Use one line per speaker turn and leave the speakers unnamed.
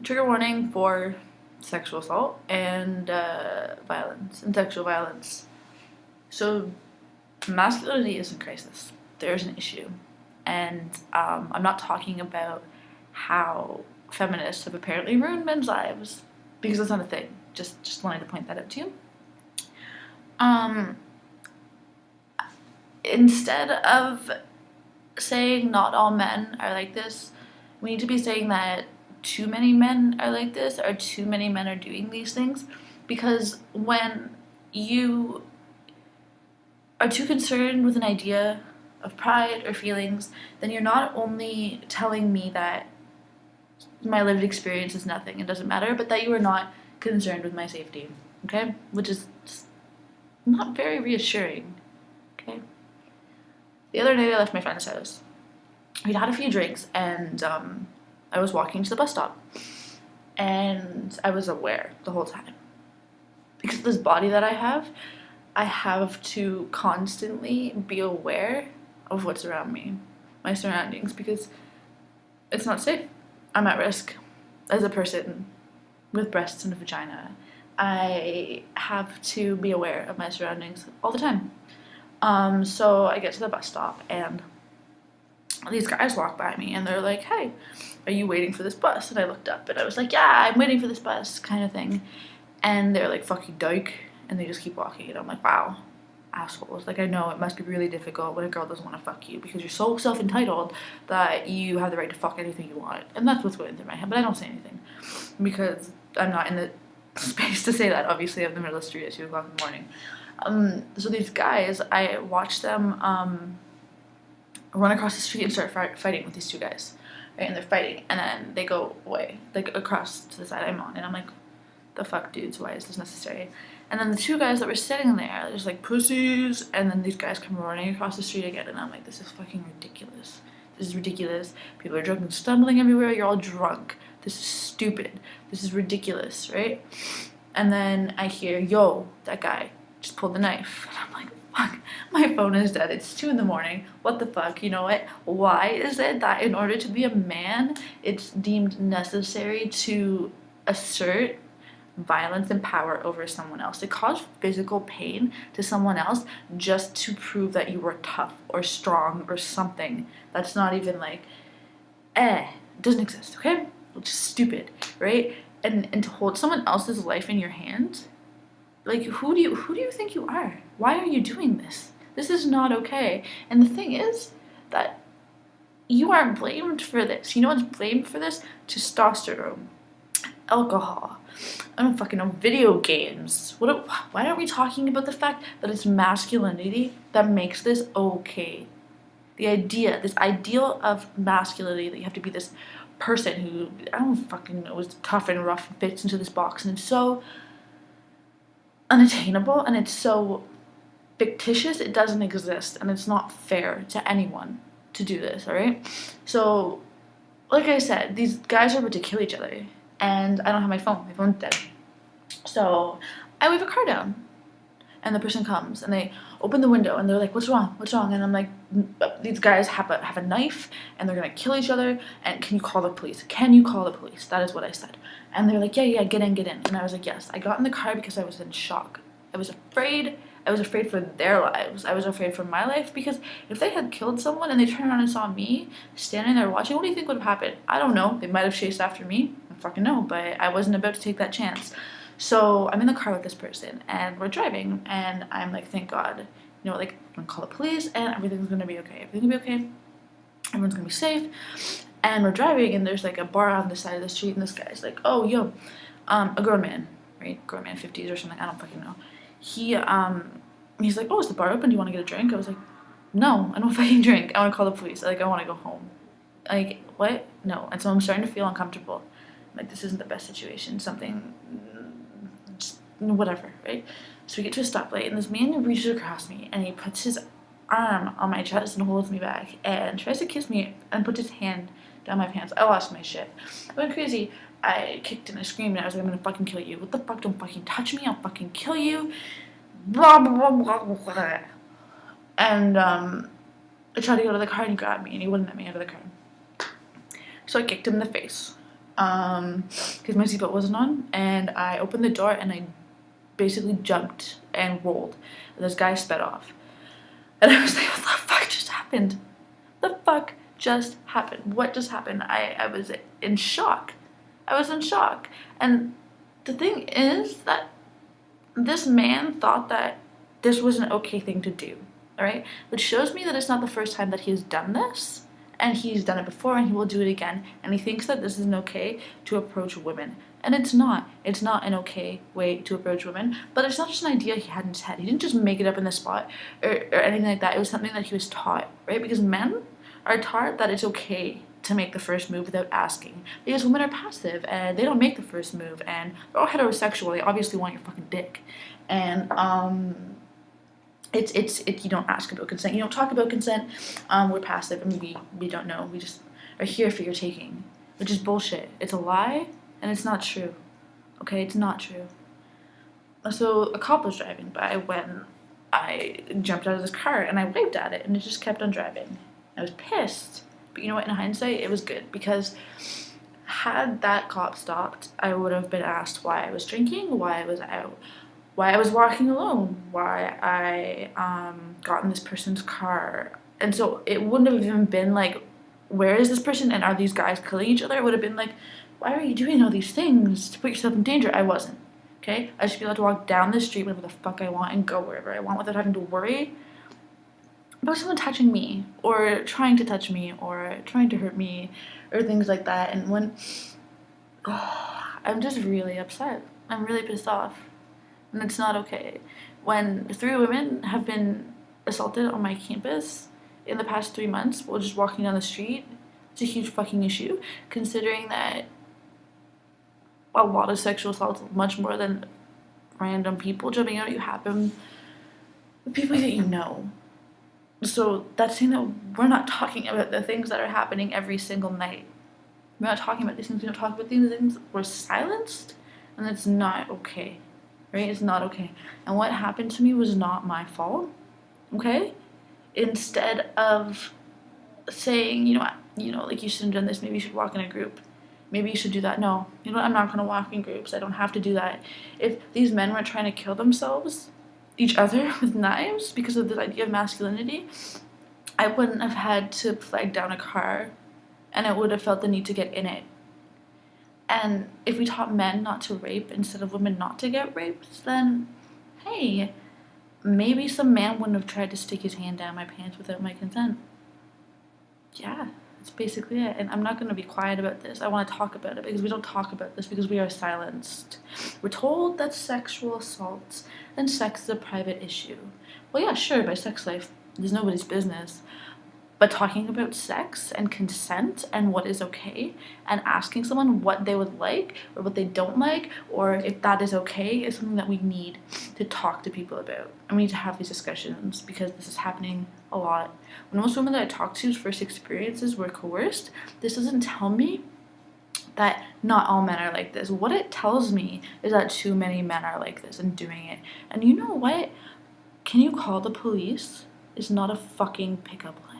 Trigger warning for sexual assault and violence and sexual violence. So masculinity is in crisis. There's an issue, and I'm not talking about how feminists have apparently ruined men's lives, because that's not a thing. Just wanted to point that out to you. Instead of saying not all men are like this, we need to be saying that too many men are like this, or too many men are doing these things. Because when you are too concerned with an idea of pride or feelings, then you're not only telling me that my lived experience is nothing, it doesn't matter, but that you are not concerned with my safety, okay? Which is just not very reassuring, okay? The other day I left my friend's house. We'd had a few drinks, and I was walking to the bus stop, and I was aware the whole time. Because of this body that I have to constantly be aware of what's around me, my surroundings, because it's not safe. I'm at risk as a person with breasts and a vagina. I have to be aware of my surroundings all the time. So I get to the bus stop, and these guys walk by me, and they're like, "Hey, are you waiting for this bus?" And I looked up, and I was like, "Yeah, I'm waiting for this bus," kind of thing. And they're like, "Fuck you, dyke," and they just keep walking, and I'm like, wow, assholes. Like, I know it must be really difficult when a girl doesn't want to fuck you, because you're so self-entitled that you have the right to fuck anything you want. And that's what's going through my head, but I don't say anything, because I'm not in the space to say that. Obviously, I'm in the middle of the street at 2 o'clock in the morning. So these guys, I watched them run across the street and start fighting with these two guys, right? And they're fighting, and then they go away, like across to the side I'm on, and I'm like, the fuck, dudes, why is this necessary? And then the two guys that were sitting there, they're just like, pussies, and then these guys come running across the street again, and I'm like, this is fucking ridiculous. This is ridiculous. People are drunk and stumbling everywhere. You're all drunk. This is stupid. This is ridiculous, right? And then I hear, yo, that guy just pulled the knife. And I'm like, fuck, my phone is dead. It's 2 in the morning. What the fuck? You know what? Why is it that in order to be a man, it's deemed necessary to assert violence and power over someone else, to cause physical pain to someone else just to prove that you were tough or strong or something that's not even like, it doesn't exist, okay? Which is stupid, right? And to hold someone else's life in your hands, like, who do you think you are? Why are you doing this? This is not okay. And the thing is that you aren't blamed for this. You know what's blamed for this? Testosterone, alcohol, I don't fucking know, video games. Why aren't we talking about the fact that it's masculinity that makes this okay? The idea, this ideal of masculinity, that you have to be this person who, I don't fucking know, is tough and rough and fits into this box, and it's so unattainable, and it's so fictitious, it doesn't exist, and it's not fair to anyone to do this, alright? So, like I said, these guys are about to kill each other, and I don't have my phone. My phone's dead. So I wave a car down, and the person comes, and they open the window, and they're like, what's wrong? What's wrong? And I'm like, these guys have a knife, and they're gonna kill each other, and can you call the police? Can you call the police? That is what I said. And they're like, yeah, get in. And I was like, yes. I got in the car because I was in shock. I was afraid for their lives. I was afraid for my life, because if they had killed someone and they turned around and saw me standing there watching, what do you think would have happened? I don't know. They might have chased after me. I don't fucking know, but I wasn't about to take that chance. So I'm in the car with this person, and we're driving, and I'm like, thank God, you know, like, I'm gonna call the police, and everything's gonna be okay. Everything's gonna be okay. Everyone's gonna be safe. And we're driving, and there's like a bar on the side of the street, and this guy's like, oh, yo, a grown man, right? Grown man, 50s or something. I don't fucking know. He's like, oh, is the bar open? Do you want to get a drink? I was like, no, I don't fucking drink. I want to call the police. Like, I want to go home. Like, what? No. And so I'm starting to feel uncomfortable. Like, this isn't the best situation. Something, just whatever, right? So we get to a stoplight, and this man reaches across me, and he puts his arm on my chest and holds me back, and tries to kiss me, and puts his hand down my pants. I lost my shit. I went crazy. I kicked and I screamed, and I was like, I'm gonna fucking kill you. What the fuck? Don't fucking touch me. I'll fucking kill you. Blah, blah, blah, blah, blah. And I tried to go to the car, and he grabbed me, and he wouldn't let me out of the car. So I kicked him in the face. because my seatbelt wasn't on, and I opened the door and I basically jumped and rolled. And this guy sped off. And I was like, what the fuck just happened? The fuck just happened? What just happened? I was in shock. I was in shock. And the thing is that this man thought that this was an okay thing to do, alright? Which shows me that it's not the first time that he has done this, and he's done it before and he will do it again, and he thinks that this isn't okay to approach women. And it's not. It's not an okay way to approach women, but it's not just an idea he had in his head. He didn't just make it up in the spot or anything like that. It was something that he was taught, right? Because men are taught that it's okay to make the first move without asking, because women are passive and they don't make the first move, and they're all heterosexual. They obviously want your fucking dick, and it's you don't ask about consent, you don't talk about consent. We're passive and we don't know. We just are here for your taking, which is bullshit. It's a lie and it's not true. Okay, it's not true. So a cop was driving by when I jumped out of this car and I waved at it and it just kept on driving. I was pissed. But you know what, in hindsight, it was good, because had that cop stopped, I would have been asked why I was drinking, why I was out, why I was walking alone, why I got in this person's car. And so it wouldn't have even been like, where is this person and are these guys killing each other? It would have been like, why are you doing all these things to put yourself in danger? I wasn't. Okay? I should be allowed to walk down the street whenever the fuck I want and go wherever I want without having to worry about someone touching me or trying to touch me or trying to hurt me or things like that. And when I'm just really upset. I'm really pissed off. And it's not okay. When 3 women have been assaulted on my campus in the past 3 months while just walking down the street, it's a huge fucking issue, considering that a lot of sexual assaults, much more than random people jumping out at you, happen with people that you know. So that's saying that we're not talking about the things that are happening every single night. We're not talking about these things. We don't talk about these things. We're silenced, and it's not okay, right? It's not okay. And what happened to me was not my fault, okay? Instead of saying, like, you shouldn't have done this. Maybe you should walk in a group. Maybe you should do that. No, you know what? I'm not gonna walk in groups. I don't have to do that. If these men were trying to kill themselves, each other with knives because of the idea of masculinity, I wouldn't have had to flag down a car, and I would have felt the need to get in it. And if we taught men not to rape instead of women not to get raped, then hey, maybe some man wouldn't have tried to stick his hand down my pants without my consent. Yeah, that's basically it. And I'm not going to be quiet about this. I want to talk about it, because we don't talk about this because we are silenced. We're told that sexual assault and sex is a private issue. Well, yeah, sure, by sex life, there's nobody's business. But talking about sex and consent and what is okay, and asking someone what they would like or what they don't like, or if that is okay, is something that we need to talk to people about. And we need to have these discussions, because this is happening a lot. When most women that I talk to's first experiences were coerced, this doesn't tell me that not all men are like this. What it tells me is that too many men are like this and doing it. And you know what? Can you call the police? It's not a fucking pickup line.